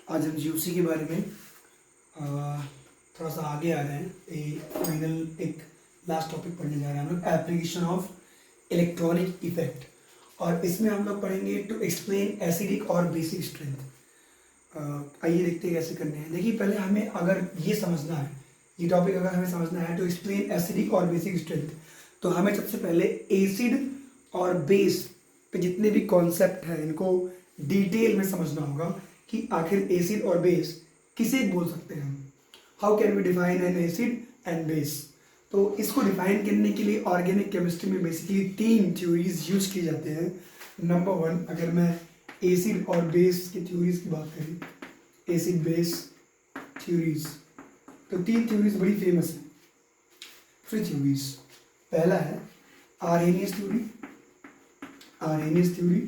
आज हम जीओसी के बारे में थोड़ा सा आगे आ रहे हैं। फाइनल एक लास्ट टॉपिक पढ़ने जा रहे हैं हम लोग, एप्लीकेशन ऑफ इलेक्ट्रॉनिक इफेक्ट। और इसमें हम लोग पढ़ेंगे टू एक्सप्लेन एसिडिक और बेसिक स्ट्रेंथ। आइए देखते हैं कैसे करने हैं। देखिए, पहले हमें अगर ये समझना है, ये टॉपिक अगर हमें समझना है टू एक्सप्लेन एसिडिक और बेसिक स्ट्रेंथ, तो हमें सबसे पहले एसिड और बेस पे जितने भी कॉन्सेप्ट हैं इनको डिटेल में समझना होगा कि आखिर एसिड और बेस किसे बोल सकते हैं हम। How can we define an acid and base. तो इसको डिफाइन करने के लिए ऑर्गेनिक केमिस्ट्री में बेसिकली 3 थ्योरीज यूज की जाते हैं। नंबर 1, अगर मैं एसिड और बेस की थ्योरीज की बात करें, एसिड बेस थ्योरीज, तो 3 थ्योरीज बड़ी फेमस है। 3 थ्योरीज, पहला है आर्हेनियस थ्योरी, आर्हेनियस थ्योरी,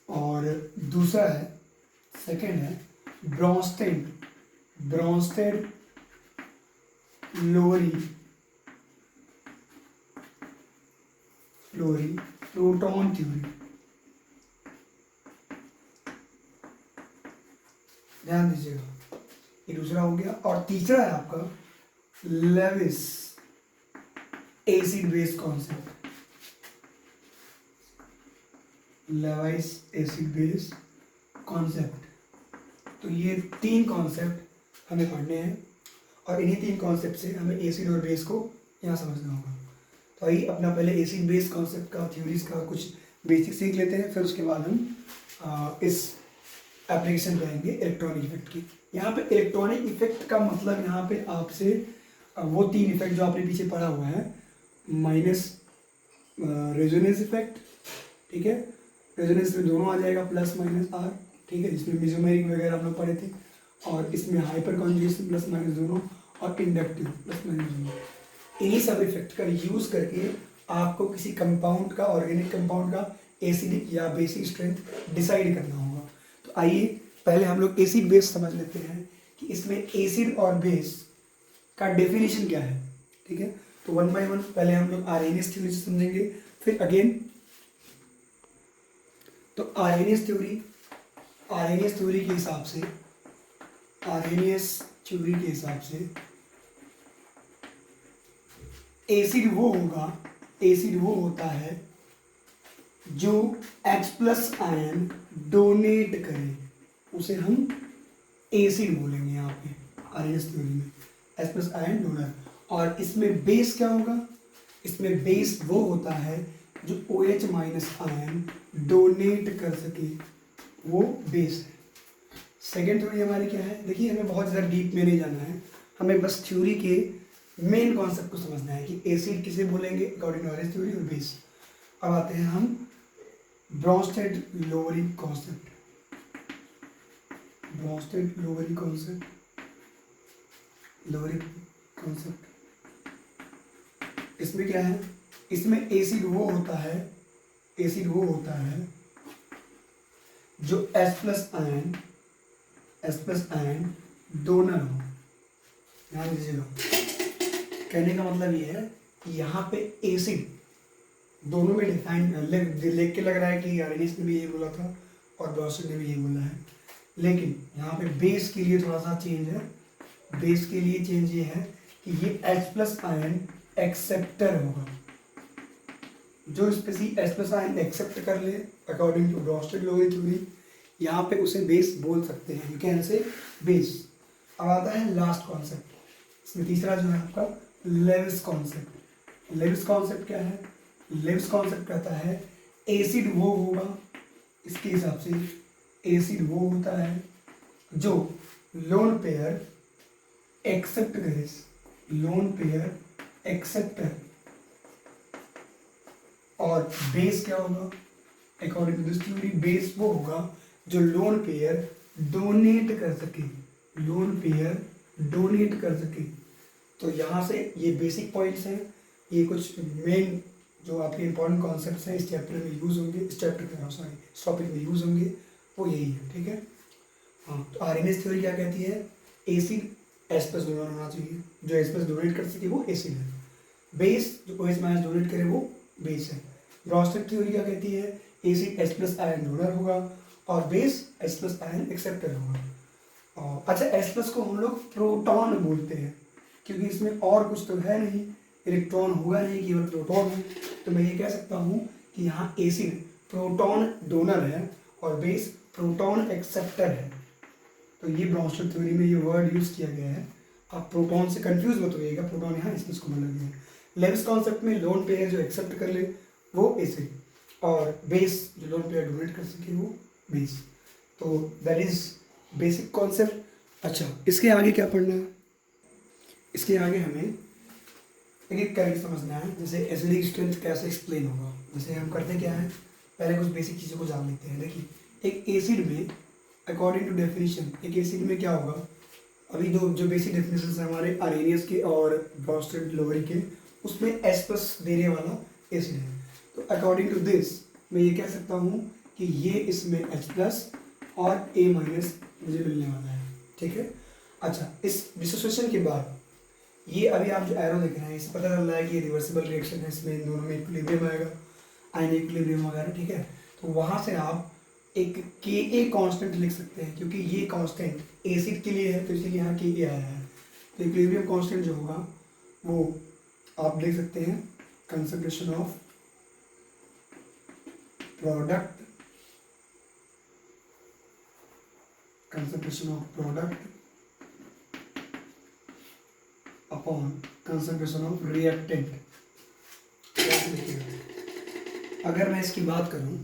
और दूसरा है, सेकंड है ब्रॉन्स्टेड, ब्रॉन्स्टेड लोरी, लोरी प्रोटॉन थ्योरी। ध्यान दीजिएगा, ये दूसरा हो गया। और तीसरा है आपका Lewis acid base concept, Lewis acid base concept. तो ये 3 कॉन्सेप्ट हमें पढ़ने हैं और इन्हीं 3 कॉन्सेप्ट से हमें एसिड और बेस को यहाँ समझना होगा। तो आइए अपना पहले एसिड बेस कॉन्सेप्ट का, थ्योरीज का कुछ बेसिक सीख लेते हैं, फिर उसके बाद हम इस एप्लीकेशन पे आएंगे इलेक्ट्रॉनिक इफेक्ट की। यहाँ पे इलेक्ट्रॉनिक इफेक्ट का मतलब यहाँ पे आपसे वो 3 इफेक्ट जो आपने पीछे पढ़ा हुआ है, माइनस रेजोनेंस इफेक्ट, ठीक है, रेजोनेंस में दोनों आ जाएगा, प्लस माइनस आर, ठीक है, जिसमें मेसोमेरिक वगैरह हम लोग पढ़े थे, और इसमें हाइपर कॉन्जुगेशन प्लस माइनस दोनों, और इंडक्टिव प्लस माइनस दोनों। इन्हीं सब इफेक्ट का यूज करके आपको किसी कंपाउंड का, ऑर्गेनिक कंपाउंड का एसिडिक या बेसिक स्ट्रेंथ डिसाइड करना होगा। तो आइए पहले हम लोग एसिड बेस समझ लेते हैं कि इसमें एसिड और बेस का डेफिनेशन क्या है, ठीक है। तो 1 by 1 पहले हम लोग आर्हेनियस थ्योरी से समझेंगे, फिर अगेन तो आर्हेनियस थ्योरी, आर्हेनियस थ्योरी के हिसाब से, आर्हेनियस थ्योरी के हिसाब से एसिड वो होगा, एसिड वो होता है जो H+ आयन डोनेट करे, उसे हम एसिड बोलेंगे यहाँ पे आर्हेनियस थ्योरी में, H+ आयन डोनर। और इसमें बेस क्या होगा, इसमें बेस वो होता है जो OH- आयन डोनेट कर सके, वो बेस है। सेकेंड थ्योरी हमारी क्या है, देखिए हमें बहुत ज़्यादा डीप में नहीं जाना है, हमें बस थ्योरी के मेन कॉन्सेप्ट को समझना है कि एसिड किसे बोलेंगे अकॉर्डिंग टू आर्हेनियस थ्योरी और बेस। अब आते हैं हम Bronsted Lowry concept, Bronsted Lowry concept, Lowry concept. इसमें क्या है, इसमें एसिड वो होता है, एसिड वो होता है जो H+ ion, H+ ion donor हो। ध्यान दीजिएगा, कहने का मतलब ये है कि यहाँ पे एसिड दोनों में डिफाइन लिख के लग रहा है कि आर्हेनियस ने भी ये बोला था और ब्रॉन्स्टेड ने भी ये बोला है, लेकिन यहाँ पे बेस के लिए थोड़ा सा चेंज है। बेस के लिए चेंज ये है कि ये H+ आयन एक्सेप्टर होगा, जो स्पेसी H+ आयन एक्सेप्ट कर ले अकॉर्डिंग टू ब्रॉन्स्टेड लोवरी थ्योरी, यहाँ पे उसे बेस बोल सकते हैं, यू कैन से बेस। अब आता है लास्ट कॉन्सेप्ट, इसमें तीसरा जो है आपका लेविस कॉन्सेप्ट। लेविस कॉन्सेप्ट क्या है, लेविस कॉन्सेप्ट कहता है एसिड वो होगा, इसके हिसाब से एसिड वो होता है जो लोन पेयर एक्सेप्ट करे, लोन पेयर एक्सेप्टर। और बेस क्या होगा according to this theory, base वो होगा जो लोन पेयर डोनेट कर सके, लोन पेयर डोनेट कर सके। तो यहाँ से ये बेसिक पॉइंट्स हैं, ये कुछ मेन जो आपके इंपॉर्टेंट कॉन्सेप्ट्स हैं इस चैप्टर में यूज होंगे, इस चैप्टर में सॉरी इस टॉपिक में यूज होंगे, वो यही है, ठीक है। हाँ, तो आर्हेनियस थ्योरी क्या कहती है, एसिड H+ डोनर होना चाहिए, जो H+ डोनेट कर सके वो एसिड है, बेस जो OH- डोनेट करे वो बेस है। ब्रॉन्स्टेड थ्योरी क्या कहती है, एसिड H+ आयन डोनर होगा और base H plus ion acceptor होगा। और अच्छा, H प्लस को हम लोग प्रोटॉन बोलते हैं क्योंकि इसमें और कुछ तो है नहीं, इलेक्ट्रॉन होगा नहीं, केवल प्रोटॉन है। तो मैं ये कह सकता हूँ कि यहाँ एसिड प्रोटॉन डोनर है और बेस प्रोटॉन एक्सेप्टर है। तो ये ब्राउनस्टेड थ्योरी में ये वर्ड यूज किया गया है। आप प्रोटॉन से कंफ्यूज मत होइएगा, प्रोटॉन यहाँ इस को बोला गया है। लेविस कॉन्सेप्ट में लोन पेयर जो एक्सेप्ट कर ले वो एसिड, और बेस जो लोन पेयर डोनेट कर सके वो बेस। तो दैट इज बेसिक कॉन्सेप्ट। अच्छा, इसके आगे क्या पढ़ना है? इसके आगे हमें एक एक करके समझना है। जैसे एसिडिक स्ट्रेंथ कैसे एक्सप्लेन होगा। जैसे हम करते क्या है, पहले कुछ बेसिक चीज़ों को जान लेते हैं। देखिए, एक एसिड में अकॉर्डिंग टू डेफिनेशन एक एसिड में क्या होगा, अभी दो जो बेसिक डेफिनेशन है हमारे आरेनियस के और ब्राउनस्टेड लोवरी के, उसमें H प्लस देने वाला एसिड है। तो अकॉर्डिंग टू दिस मैं ये कह सकता हूँ कि ये इसमें H प्लस और A माइनस मुझे मिलने वाला है। ठीक है। अच्छा, इस डिसोसिएशन के बाद ये अभी आप जो एरो देख रहे हैं इससे पता चल रहा है कि ये रिवर्सिबल रिएक्शन है, इसमें इन दोनों में इक्विलिब्रियम आएगा, आयन इक्विलिब्रियम वगैरह। ठीक है। तो वहाँ से आप एक Ka कांस्टेंट लिख सकते हैं क्योंकि ये कांस्टेंट एसिड के लिए है, तो इसीलिए यहाँ Ka आया है। तो इक्विलिब्रियम कांस्टेंट जो होगा वो आप देख सकते हैं concentration of product, concentration of product upon concentration of reactant. अगर मैं इसकी बात करूं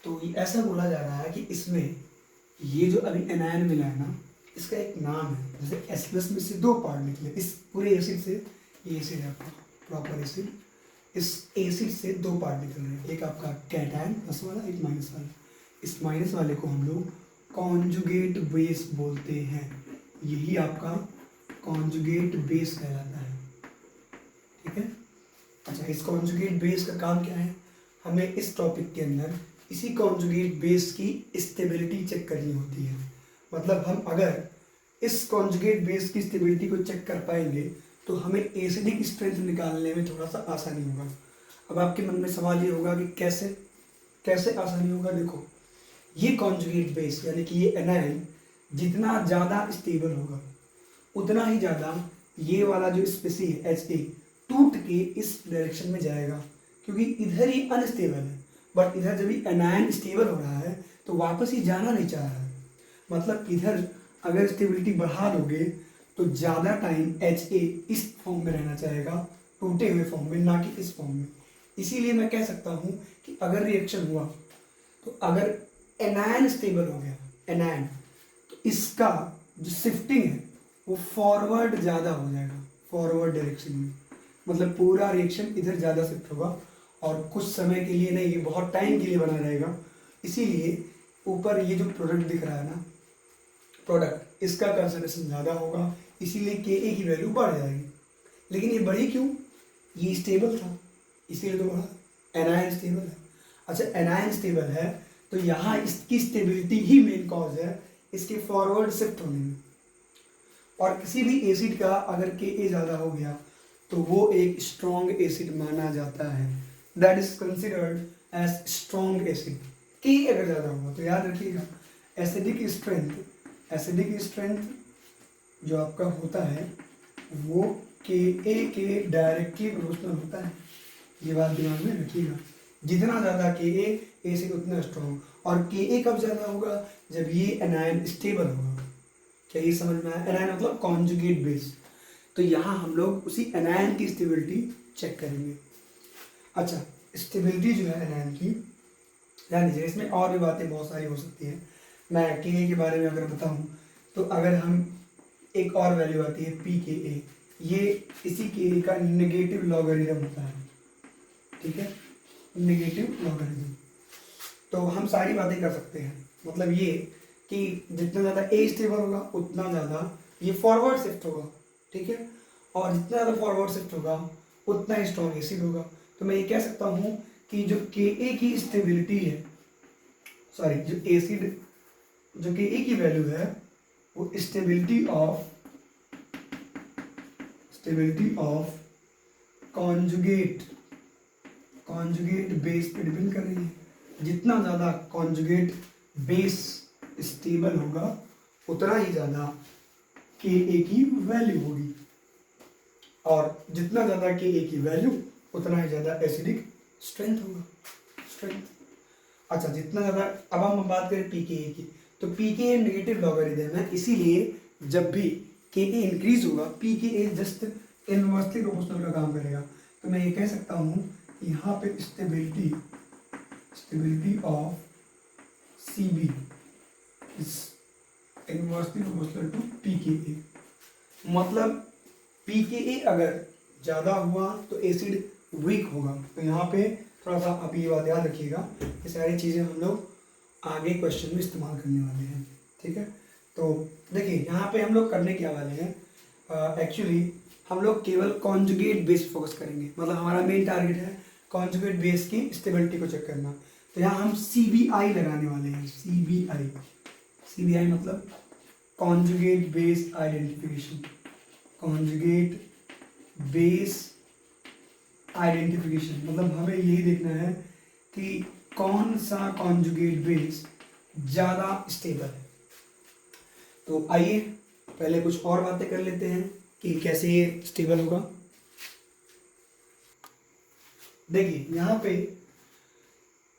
तो ये ऐसा बोला जा रहा है कि इसमें ये जो अभी एनायन मिला है ना, इसका एक नाम है। जैसे H प्लस में से दो पार्ट निकले इस पूरे एसिड से, ये एसिड है आपका प्रॉपर एसिड, इस एसिड से दो पार्ट निकल रहे हैं, एक आपका कैटायन प्लस वाला, एक माइनस वाला। इस माइनस वाले को हम लोग कॉन्जुगेट बेस बोलते हैं। यही आपका कॉन्जुगेट बेस कहलाता है। ठीक है। अच्छा, इस कॉन्जुगेट बेस का काम क्या है, हमें इस टॉपिक के अंदर इसी कॉन्जुगेट बेस की स्टेबिलिटी चेक करनी होती है। मतलब हम अगर इस कॉन्जुगेट बेस की स्टेबिलिटी को चेक कर पाएंगे तो हमें एसिडिक स्ट्रेंथ निकालने में थोड़ा सा आसानी होगा। अब आपके मन में सवाल ये होगा कि कैसे कैसे आसानी होगा। देखो, ये कॉन्जुगेट बेस यानी कि ये एनायन जितना ज़्यादा स्टेबल होगा उतना ही ज़्यादा ये वाला जो स्पेसी है Ha टूट के इस डायरेक्शन में जाएगा, क्योंकि इधर ही अनस्टेबल है। बट इधर जब भी एनायन स्टेबल हो रहा है तो वापस ही जाना नहीं चाह रहा है। मतलब इधर अगर स्टेबिलिटी बढ़ा दोगे तो ज़्यादा टाइम Ha इस फॉर्म में रहना चाहेगा, टूटे हुए फॉर्म में, ना कि इस फॉर्म में। इसीलिए मैं कह सकता हूँ कि अगर रिएक्शन हुआ तो अगर एनायन स्टेबल हो गया, एनायन, तो इसका जो शिफ्टिंग है वो फॉरवर्ड ज़्यादा हो जाएगा, फॉरवर्ड डायरेक्शन में। मतलब पूरा रिएक्शन इधर ज़्यादा शिफ्ट होगा और कुछ समय के लिए नहीं, ये बहुत टाइम के लिए बना रहेगा। इसीलिए ऊपर ये जो प्रोडक्ट दिख रहा है ना, प्रोडक्ट, इसका कंसंट्रेशन ज़्यादा होगा, इसीलिए Ka की वैल्यू बढ़ जाएगी। लेकिन ये बढ़ी क्यों, ये स्टेबल था इसीलिए तो बढ़ा, एनायन स्टेबल है। अच्छा, एनायन स्टेबल है तो यहाँ इसकी स्टेबिलिटी ही मेन कॉज है इसके फॉरवर्ड शिफ्ट होने में। और किसी भी एसिड का अगर Ka ज़्यादा हो गया तो वो एक स्ट्रॉन्ग एसिड माना जाता है, that is considered as strong acid. Ka अगर ज़्यादा होगा तो याद रखिएगा एसिडिक स्ट्रेंथ जो आपका होता है वो Ka के डायरेक्टली प्रोपोर्शनल होता है। ये बात दिमाग में रखिएगा, जितना ज़्यादा Ka एसिड उतना स्ट्रॉन्ग। और Ka कब ज़्यादा होगा, जब ये एनायन स्टेबल होगा। क्या ये समझ में आया? एनायन मतलब कॉन्जुगेट बेस। तो यहाँ हम लोग उसी एनायन की स्टेबिलिटी चेक करेंगे। अच्छा, स्टेबिलिटी जो है एनायन की, ध्यान दीजिए, इसमें और भी बातें बहुत सारी हो सकती हैं। मैं Ka के बारे में अगर बताऊँ तो अगर हम एक और वैल्यू आती है pKa, ये इसी Ka का नेगेटिव लॉगरिथम होता है। ठीक है, नेगेटिव लॉगरिथम। तो हम सारी बातें कर सकते हैं। मतलब ये कि जितना ज़्यादा A स्टेबल होगा उतना ज़्यादा ये फॉरवर्ड शिफ्ट होगा। ठीक है, और जितना ज़्यादा फॉरवर्ड शिफ्ट होगा उतना ही स्ट्रॉन्ग एसिड होगा। तो मैं ये कह सकता हूँ कि जो Ka की स्टेबिलिटी है, सॉरी जो एसिड जो Ka की वैल्यू है वो stability of conjugate conjugate base पे डिपेंड कर रही है। जितना ज़्यादा कॉन्जुगेट बेस स्टेबल होगा उतना ही ज़्यादा के ए की वैल्यू होगी, और जितना ज़्यादा के ए की वैल्यू उतना ही ज़्यादा एसिडिक स्ट्रेंथ होगा। स्ट्रेंथ, अच्छा जितना ज़्यादा, अब हम बात करें पी के ए की, तो पी के ए नेगेटिव लॉगरिथम है, इसीलिए जब भी के ए इंक्रीज होगा पी के ए जस्ट इनवर्सली प्रोपोर्शनल का काम करेगा। तो मैं ये कह सकता हूँ कि यहाँ पे stability of C B is inversely proportional to P K A. मतलब पी के ए अगर ज़्यादा हुआ तो एसिड वीक होगा। तो यहाँ पे थोड़ा सा आप ये बात याद रखिएगा, ये सारी चीज़ें हम लोग आगे क्वेश्चन में इस्तेमाल करने वाले हैं, ठीक है। तो देखिए यहाँ पे हम लोग करने क्या वाले हैं, एक्चुअली हम लोग केवल कॉन्जुगेट बेस फोकस करेंगे। मतलब हमारा मेन टारगेट है कॉन्जुगेट बेस की स्टेबिलिटी को चेक करना। तो यहाँ हम CBI लगाने वाले हैं। CBI मतलब conjugate base identification. Conjugate base identification मतलब हमें यही देखना है कि कौन सा कॉन्जुगेट बेस ज़्यादा स्टेबल है। तो आइए पहले कुछ और बातें कर लेते हैं कि कैसे ये स्टेबल होगा। देखिए यहाँ पे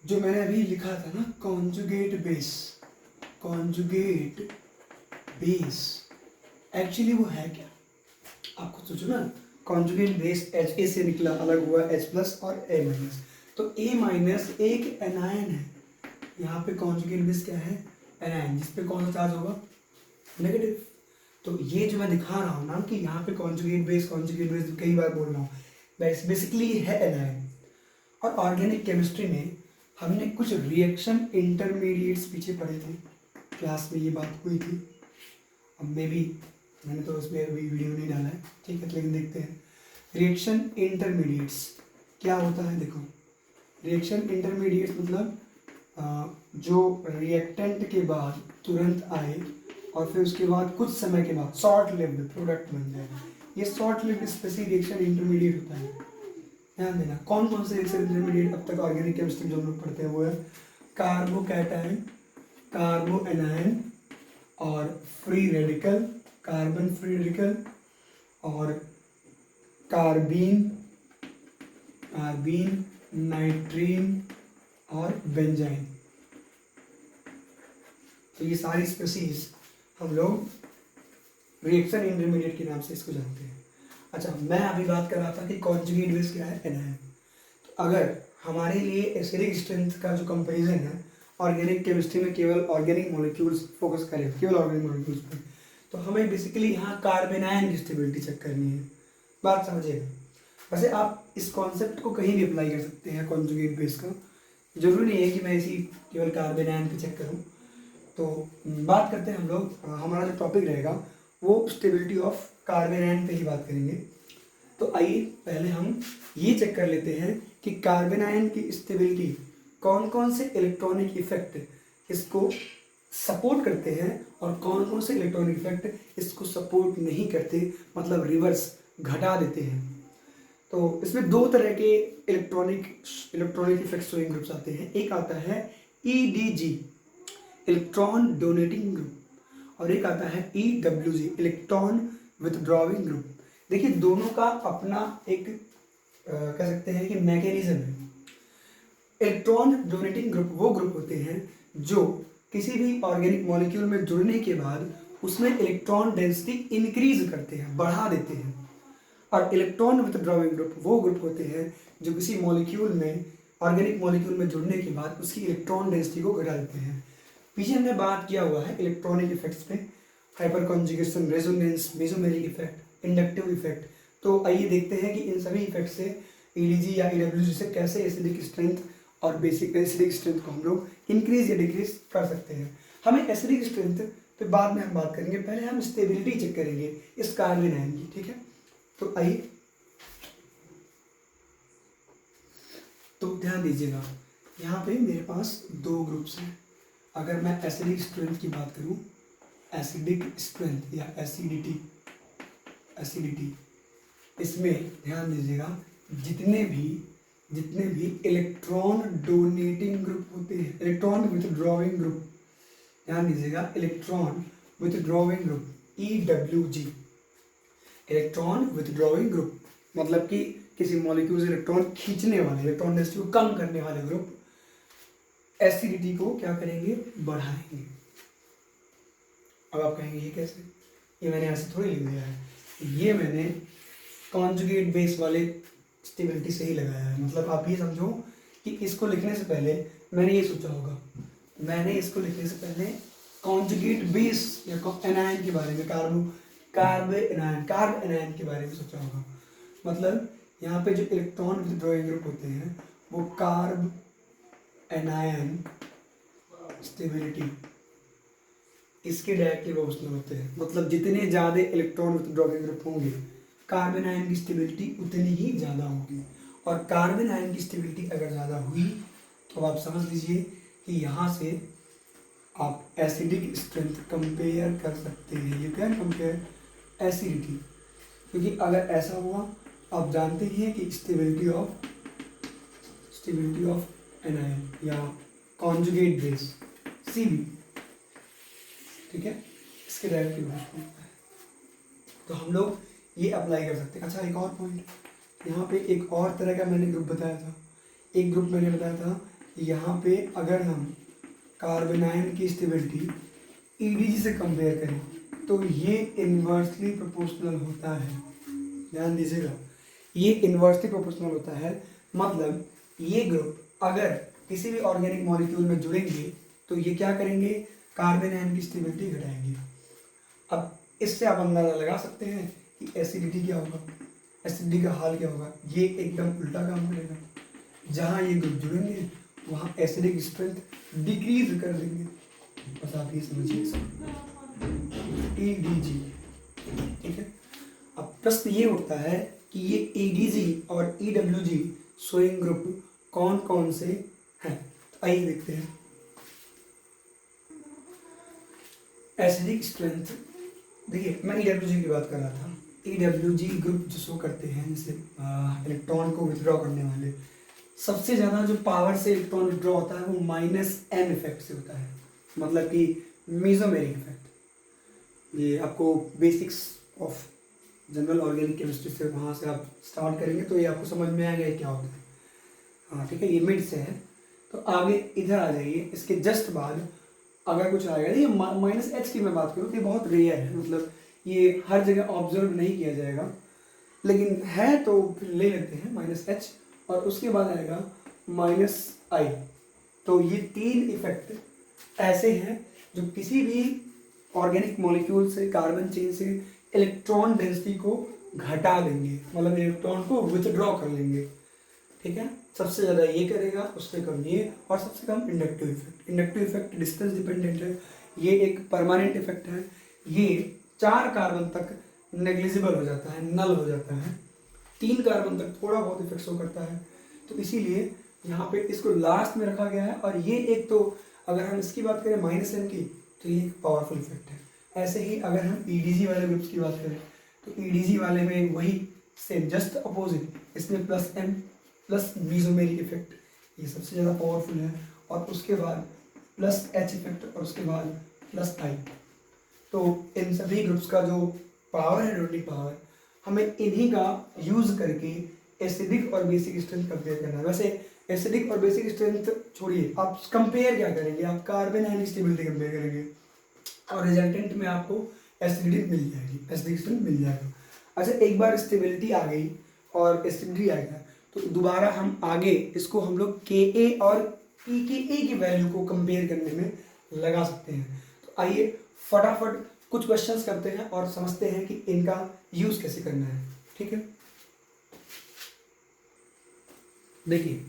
जो मैंने अभी लिखा था ना, कॉन्जुगेट बेस एक्चुअली वो है क्या, आपको सोचो ना। कॉन्जुगेट बेस H से निकला, अलग हुआ H+ और A-। तो A- एक एनायन है, यहाँ पे कॉन्जुगेट बेस क्या है, एनायन, जिस पे कौन सा चार्ज होगा, नेगेटिव। तो ये जो मैं दिखा रहा हूँ ना कि यहाँ पे कॉन्जुगेट बेस कई बार बोल रहा हूँ, बेसिकली है एनायन। और ऑर्गेनिक केमिस्ट्री में हमने कुछ रिएक्शन इंटरमीडिएट्स पीछे पढ़े थे, क्लास में ये बात हुई थी। अब मैंने तो उसमें अभी वीडियो नहीं डाला है, ठीक है, लेकिन देखते हैं। रिएक्शन इंटरमीडिएट्स क्या होता है, देखो रिएक्शन इंटरमीडिएट्स मतलब जो रिएक्टेंट के बाद तुरंत आए और फिर उसके बाद कुछ समय के बाद शॉर्ट लिव्ड प्रोडक्ट बन जाए, ये short lived specific reaction intermediate होता है। ध्यान देना, कौन कौन से रिएक्शन इंटरमीडिएट अब तक ऑर्गेनिक केमिस्ट्री जो हम लोग पढ़ते हैं वो है कार्बोकैटायन, कार्बो एनायन और free radical, carbon free radical और कार्बीन नाइट्रीन और बेंजाइन। तो ये सारी स्पीसीज हम लोग रिएक्शन इंटरमीडिएट के नाम से इसको जानते हैं। अच्छा, मैं अभी बात कर रहा था कि कॉन्जुगेट बेस क्या है, एनायन। तो अगर हमारे लिए एसिडिक स्ट्रेंथ का जो कंपैरिजन है ऑर्गेनिक केमिस्ट्री में केवल ऑर्गेनिक मॉलिक्यूल्स फोकस करें, केवल ऑर्गेनिक मॉलिक्यूल्स पे, तो हमें बेसिकली यहाँ कार्बेनायन की स्टेबिलिटी चेक करनी है। बात समझिएगा। वैसे आप इस कॉन्सेप्ट को कहीं भी अप्लाई कर सकते हैं कॉन्जुगेट बेस का, जरूरी नहीं है कि मैं इसी केवल कार्बेनायन पे चेक करूँ। तो बात करते हैं हम लोग, हमारा जो टॉपिक रहेगा वो स्टेबिलिटी ऑफ कार्बेनायन पे ही बात करेंगे। तो आइए पहले हम ये चेक कर लेते हैं कि कार्बेनायन की स्टेबिलिटी कौन कौन से इलेक्ट्रॉनिक इफेक्ट इसको सपोर्ट करते हैं और कौन कौन से इलेक्ट्रॉनिक इफेक्ट इसको सपोर्ट नहीं करते, मतलब रिवर्स घटा देते हैं। तो इसमें दो तरह के इलेक्ट्रॉनिक इफेक्ट शोइंग ग्रुप्स आते हैं। एक आता है EDG इलेक्ट्रॉन डोनेटिंग ग्रुप, और एक आता है EWG इलेक्ट्रॉन विथड्रॉइंग ग्रुप। देखिए दोनों का अपना एक कह सकते हैं कि मैकेनिज्म है। इलेक्ट्रॉन डोनेटिंग ग्रुप वो ग्रुप होते हैं जो किसी भी ऑर्गेनिक मॉलिक्यूल में जुड़ने के बाद उसमें इलेक्ट्रॉन डेंसिटी इंक्रीज करते हैं, बढ़ा देते हैं। और इलेक्ट्रॉन विथड्रॉइंग ग्रुप वो ग्रुप होते हैं जो किसी मॉलिक्यूल में, ऑर्गेनिक मॉलिक्यूल में जुड़ने के बाद उसकी इलेक्ट्रॉन डेंसिटी को घटा देते हैं। पीछे हमने बात किया हुआ है इलेक्ट्रॉनिक इफेक्ट्स पे, hyper conjugation, resonance, mesomeric effect, inductive effect. तो आइए देखते हैं कि इन सभी इफेक्ट से EDG या EWG से कैसे एसिडिक स्ट्रेंथ और बेसिक एसिडिक स्ट्रेंथ को हम लोग इंक्रीज या डिक्रीज कर सकते हैं। हमें एसिडिक स्ट्रेंथ पे बाद में हम बात करेंगे, पहले हम स्टेबिलिटी चेक करेंगे इस कार्बेनायन की, ठीक है। तो आइए, तो ध्यान दीजिएगा, यहाँ पे मेरे पास दो ग्रुप्स हैं। अगर मैं एसिडिक स्ट्रेंथ की बात करूँ, एसिडिक स्ट्रेंथ या एसिडिटी, इसमें ध्यान दीजिएगा जितने भी जितने भी इलेक्ट्रॉन डोनेटिंग ग्रुप होते हैं, इलेक्ट्रॉन विथड्रॉइंग ग्रुप, ध्यान दीजिएगा, electron withdrawing group EWG, electron withdrawing group मतलब कि किसी मॉलिक्यूल से इलेक्ट्रॉन खींचने वाले, इलेक्ट्रॉन डेंसिटी को कम करने वाले ग्रुप एसिडिटी को क्या करेंगे, बढ़ाएंगे। अब आप कहेंगे ये कैसे, ये मैंने ऐसे थोड़ी लिख दिया है, ये मैंने कॉन्जुगेट बेस वाले स्टेबिलिटी से ही लगाया है। मतलब आप ये समझो कि इसको लिखने से पहले मैंने ये सोचा होगा, मैंने इसको लिखने से पहले कॉन्जुगेट बेस या एनायन के बारे में, कार्ब एनायन के बारे में सोचा होगा। मतलब यहाँ पे जो इलेक्ट्रॉन विथड्रॉइंग ग्रुप होते हैं वो कार्ब एनायन स्टेबिलिटी इसके डायरेक्टली प्रोपोर्शनल होते हैं। मतलब जितने ज़्यादा इलेक्ट्रॉन विथड्रॉइंग ग्रुप होंगे कार्बन आयन की स्टेबिलिटी उतनी ही ज़्यादा होगी, और कार्बन आयन की स्टेबिलिटी अगर ज़्यादा हुई तो आप समझ लीजिए कि यहाँ से आप एसिडिक स्ट्रेंथ कंपेयर कर सकते हैं। यू कैन कंपेयर एसिडिटी, क्योंकि अगर ऐसा हुआ आप जानते ही हैं कि स्टेबिलिटी ऑफ एनायन या कॉन्जुगेट बेस CB, ठीक है, इसके डायरेक्टली प्रोपोर्शनल होता है। तो हम लोग ये अप्लाई कर सकते हैं। अच्छा एक और पॉइंट, यहाँ पे एक और तरह का मैंने ग्रुप बताया था, एक ग्रुप मैंने बताया था यहाँ पे अगर हम कार्बन आयन की स्टेबिलिटी EDG से कंपेयर करें तो ये इन्वर्सली प्रोपोर्शनल होता है। ध्यान दीजिएगा, ये इन्वर्सली प्रोपोर्शनल होता है। मतलब ये ग्रुप अगर किसी भी ऑर्गेनिक मॉलिक्यूल में जुड़ेंगे तो ये क्या करेंगे, कार्बन आयन की स्टेबिलिटी घटाएंगे। अब इससे आप अंदाजा लगा सकते हैं कि एसिडिटी क्या होगा, एसिडिटी का हाल क्या होगा, ये एकदम उल्टा काम करेगा। जहाँ ये ग्रुप जुड़ेंगे वहाँ एसिडिक स्ट्रेंथ डिक्रीज कर देंगे। बस आप ये समझिए EDG, ठीक है। अब प्रश्न ये उठता है कि ये EDG और EWG शोइंग ग्रुप कौन कौन से हैं, तो आइए देखते हैं। एसिडिक स्ट्रेंथ, देखिए मैं EWG की बात कर रहा था। EWG ग्रुप जो शो करते हैं जैसे इलेक्ट्रॉन को विथड्रॉ करने वाले, सबसे ज़्यादा जो पावर से इलेक्ट्रॉन विथड्रॉ होता है वो -m इफेक्ट से होता है, मतलब कि मेसोमेरिक इफेक्ट। ये आपको basics of general organic chemistry से वहाँ से आप स्टार्ट करेंगे तो ये आपको समझ में आएगा क्या होता है। हाँ ठीक है, ये मिड से है। तो आगे इधर आ जाइए, इसके जस्ट बाद अगर कुछ आएगा, ये -h की मैं बात करूँ तो ये बहुत रेयर है, मतलब ये हर जगह ऑब्जर्व नहीं किया जाएगा, लेकिन है तो फिर ले लेते हैं -h। और उसके बाद आएगा -i। तो ये तीन इफेक्ट ऐसे हैं जो किसी भी ऑर्गेनिक मॉलिक्यूल से, कार्बन चेन से इलेक्ट्रॉन डेंसिटी को घटा देंगे, मतलब इलेक्ट्रॉन को विथड्रॉ कर लेंगे, ठीक है। सबसे ज़्यादा ये करेगा, उससे कम ये, और सबसे कम inductive effect. Inductive effect distance dependent है, ये एक परमानेंट इफेक्ट है। ये 4 कार्बन तक नेग्लिजिबल हो जाता है, नल हो जाता है, 3 कार्बन तक थोड़ा बहुत इफेक्ट शो करता है। तो इसीलिए यहाँ पे इसको लास्ट में रखा गया है। और ये एक तो अगर हम इसकी बात करें -m की, तो ये एक पावरफुल इफेक्ट है। ऐसे ही अगर हम EDG वाले ग्रुप्स की बात करें तो EDG वाले में वही सेम जस्ट अपोजिट, इसमें +m प्लस मीजोमेरिक इफेक्ट, ये सबसे ज़्यादा पावरफुल है। और उसके बाद +h इफेक्ट, और उसके बाद +i। तो इन सभी ग्रुप्स का जो पावर है, न्यूट्रलिक पावर, हमें इन्हीं का यूज करके एसिडिक और बेसिक स्ट्रेंथ कंपेयर करना है। वैसे एसिडिक और बेसिक स्ट्रेंथ छोड़िए, आप कंपेयर क्या करेंगे, आप कार्बन आयन की स्टेबिलिटी कंपेयर करेंगे और रिजल्टेंट में आपको एसिडिटी मिल जाएगी, एसिडिक स्ट्रेंथ मिल जाएगा। अच्छा एक बार स्टेबिलिटी आ गई और एसिडिटी आ गया तो दोबारा हम आगे इसको हम लोग Ka और pKa की वैल्यू को कंपेयर करने में लगा सकते हैं। तो आइए फटाफट कुछ क्वेश्चंस करते हैं और समझते हैं कि इनका यूज कैसे करना है, ठीक है। देखिए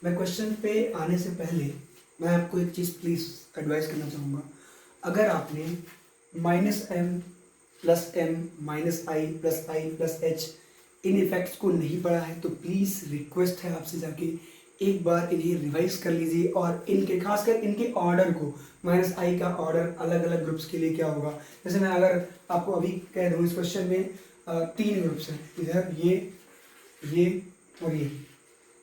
मैं क्वेश्चन पे आने से पहले मैं आपको एक चीज़ प्लीज़ एडवाइस करना चाहूँगा। अगर आपने -m +m -i +h in effects को नहीं पढ़ा है तो प्लीज़ रिक्वेस्ट है आपसे जाके एक बार इन्हें रिवाइज कर लीजिए, और इनके खासकर इनके ऑर्डर को, -i का ऑर्डर अलग अलग ग्रुप्स के लिए क्या होगा। जैसे मैं अगर आपको अभी कह दूँ इस क्वेश्चन में 3 ग्रुप्स हैं, इधर ये और ये,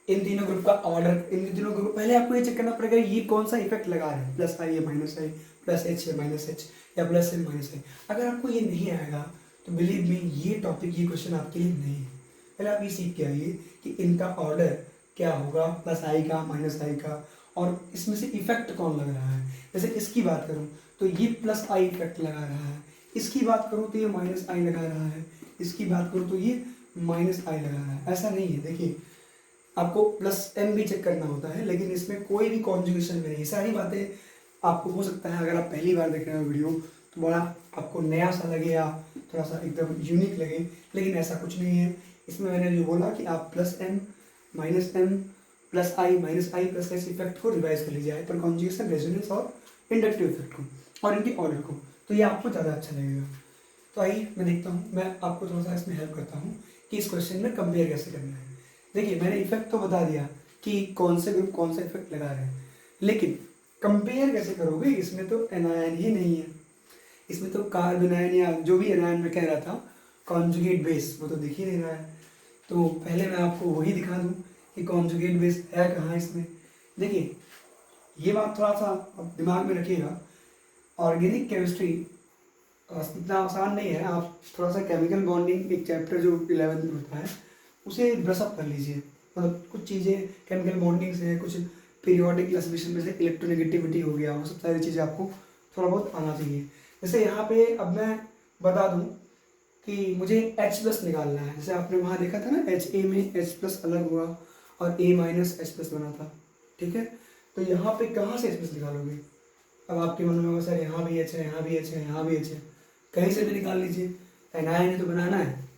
इन तीनों ग्रुप का ऑर्डर, इन तीनों ग्रुप, पहले आपको ये चेक करना पड़ेगा ये कौन सा इफेक्ट लगा रहे हैं, प्लस आई या माइनस आई, प्लस एच या माइनस एच, या प्लस एम माइनस आई। अगर आपको ये नहीं आएगा तो बिलीव मी ये टॉपिक, ये क्वेश्चन आपके लिए नहीं है। पहले आप ये सीख के आइए कि इनका ऑर्डर क्या होगा, प्लस आई का, माइनस आई का, और इसमें से इफेक्ट कौन लग रहा है। जैसे इसकी बात करूँ तो ये प्लस आई इफेक्ट लगा रहा है, इसकी बात करूँ तो ये माइनस आई लगा रहा है, इसकी बात करूँ तो ये माइनस आई लगा रहा है। ऐसा नहीं है, देखिए आपको प्लस एम भी चेक करना होता है, लेकिन इसमें कोई भी कॉन्जुगेशन में नहीं। सारी बातें आपको हो सकता है अगर आप पहली बार देख रहे हो वीडियो तो बड़ा आपको नया सा लगे या थोड़ा सा एकदम यूनिक लगे, लेकिन ऐसा कुछ नहीं है। इसमें मैंने जो बोला कि आप plus M minus M plus I minus I plus S effect को रिवाइज कर लीजिए, हाइपर कॉन्जुगेशन, रेजोनेंस और इंडक्टिव इफेक्ट को, और इनके ऑर्डर को, तो ये आपको ज़्यादा अच्छा लगेगा। तो आइए मैं देखता हूँ, मैं आपको थोड़ा सा इसमें हेल्प करता हूँ कि इस क्वेश्चन में कंपेयर कैसे करना है। देखिए मैंने इफेक्ट तो बता दिया कि कौन से ग्रुप कौन सा इफेक्ट लगा रहे हैं, लेकिन कंपेयर कैसे करोगे, इसमें तो एनायन ही नहीं है, इसमें तो कार्बन आयन या जो भी एनायन में कह रहा था कॉन्जुगेट बेस, वो तो दिख ही नहीं रहा है। तो पहले मैं आपको वही दिखा दूँ कि कॉन्जुगेट बेस है कहाँ इसमें। देखिए ये बात थोड़ा सा आप दिमाग में रखिएगा, ऑर्गेनिक केमिस्ट्री इतना आसान नहीं है। आप थोड़ा सा केमिकल बॉन्डिंग एक चैप्टर जो 11th में होता है उसे ब्रशअप कर लीजिए, मतलब कुछ चीज़ें केमिकल बॉन्डिंग से, कुछ पीरियोडिक क्लासिफिकेशन में से इलेक्ट्रोनेगेटिविटी हो गया, वो सब सारी चीज़ें आपको थोड़ा बहुत आना चाहिए। जैसे यहाँ पे अब मैं बता दूँ कि मुझे H प्लस निकालना है, जैसे आपने वहाँ देखा था ना एच ए में H प्लस अलग हुआ और A माइनस H प्लस बना था, ठीक है। तो यहाँ पे कहाँ से H प्लस निकालोगे, अब आपके मन में होगा सर यहाँ भी H है, यहाँ भी H है, यहाँ भी H है, कहीं से भी निकाल लीजिए, एनायन तो बनाना है,